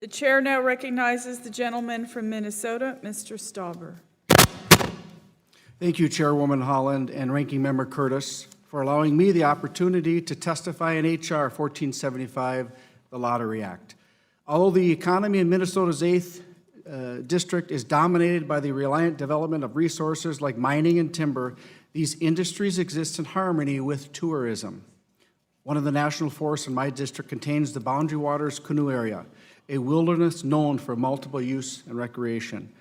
The chair now recognizes the gentleman from Minnesota, Mr. Stauber. Thank you, Chairwoman Holland and Ranking Member Curtis, for allowing me the opportunity to testify in H.R. 1475, the Lottery Act. Although the economy in Minnesota's 8th district is dominated by the reliant development of resources like mining and timber, these industries exist in harmony with tourism. One of the national forests in my district contains the Boundary Waters Canoe Area, a wilderness known for multiple use and recreation.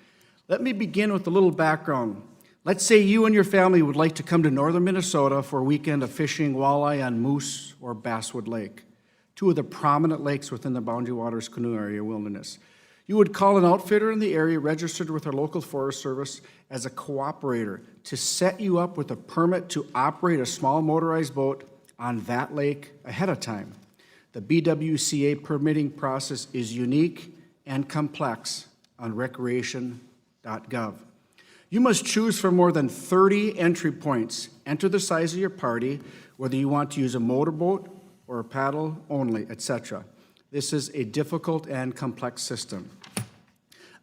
Let me begin with a little background. Let's say you and your family would like to come to northern Minnesota for a weekend of fishing walleye on Moose or Basswood Lake, two of the prominent lakes within the Boundary Waters Canoe Area wilderness. You would call an outfitter in the area registered with our local Forest Service as a cooperator to set you up with a permit to operate a small motorized boat on that lake ahead of time. The BWCA permitting process is unique and complex on recreation.gov. You must choose from more than 30 entry points. Enter the size of your party, whether you want to use a motorboat or a paddle only, etc. This is a difficult and complex system.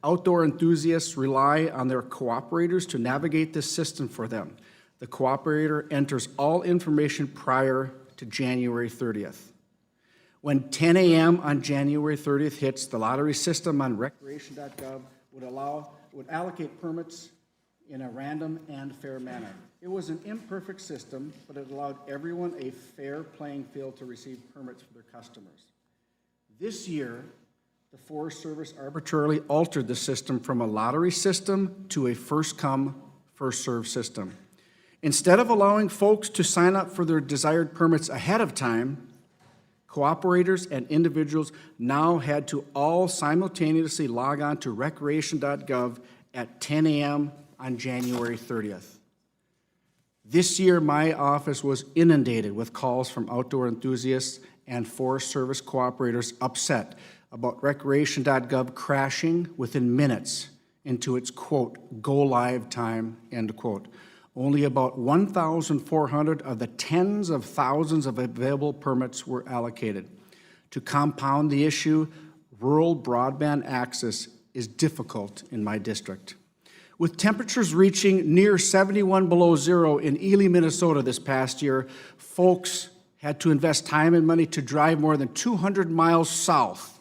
Outdoor enthusiasts rely on their cooperators to navigate this system for them. The cooperator enters all information prior to January 30th. When 10 a.m. on January 30th hits, the lottery system on recreation.gov would allocate permits in a random and fair manner. It was an imperfect system, but it allowed everyone a fair playing field to receive permits for their customers. This year, the Forest Service arbitrarily altered the system from a lottery system to a first-come, first-served system. Instead of allowing folks to sign up for their desired permits ahead of time, cooperators and individuals now had to all simultaneously log on to recreation.gov at 10 a.m. on January 30th. This year, my office was inundated with calls from outdoor enthusiasts and Forest Service cooperators upset about recreation.gov crashing within minutes into its, quote, go live time, end quote. Only about 1,400 of the tens of thousands of available permits were allocated. To compound the issue, rural broadband access is difficult in my district. With temperatures reaching near 71 below zero in Ely, Minnesota this past year, folks had to invest time and money to drive more than 200 miles south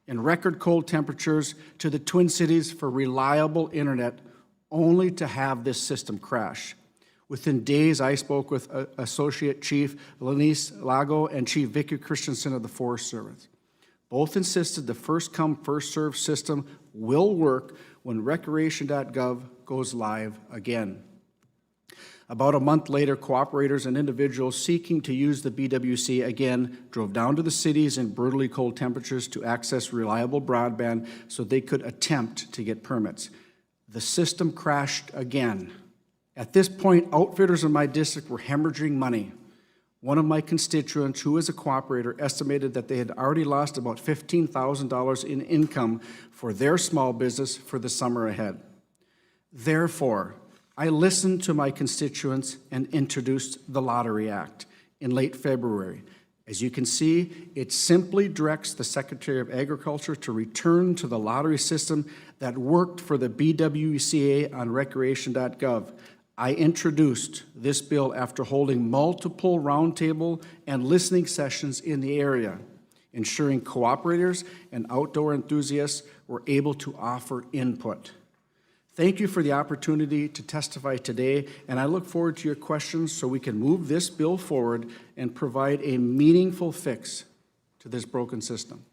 in record cold temperatures to the Twin Cities for reliable internet, only to have this system crash. Within days, I spoke with Associate Chief Lenise Lago and Chief Vicky Christensen of the Forest Service. Both insisted the first-come, first-served system will work when recreation.gov goes live again. About a month later, cooperators and individuals seeking to use the BWC again drove down to the cities in brutally cold temperatures to access reliable broadband so they could attempt to get permits. The system crashed again. At this point, outfitters in my district were hemorrhaging money. One of my constituents, who is a cooperator, estimated that they had already lost about $15,000 in income for their small business for the summer ahead. Therefore, I listened to my constituents and introduced the Lottery Act in late February. As you can see, it simply directs the Secretary of Agriculture to return to the lottery system that worked for the BWCA on recreation.gov. I introduced this bill after holding multiple roundtable and listening sessions in the area, ensuring cooperators and outdoor enthusiasts were able to offer input. Thank you for the opportunity to testify today, and I look forward to your questions so we can move this bill forward and provide a meaningful fix to this broken system.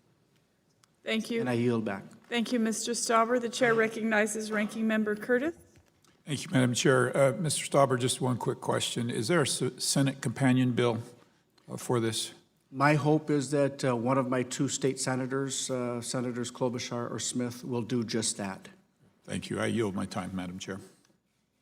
Thank you. And I yield back. Thank you, Mr. Stauber. The chair recognizes Ranking Member Curtis. Thank you, Madam Chair. Mr. Stauber, just one quick question. Is there a Senate companion bill for this? My hope is that one of my two state senators, Senators Klobuchar or Smith, will do just that. Thank you. I yield my time, Madam Chair.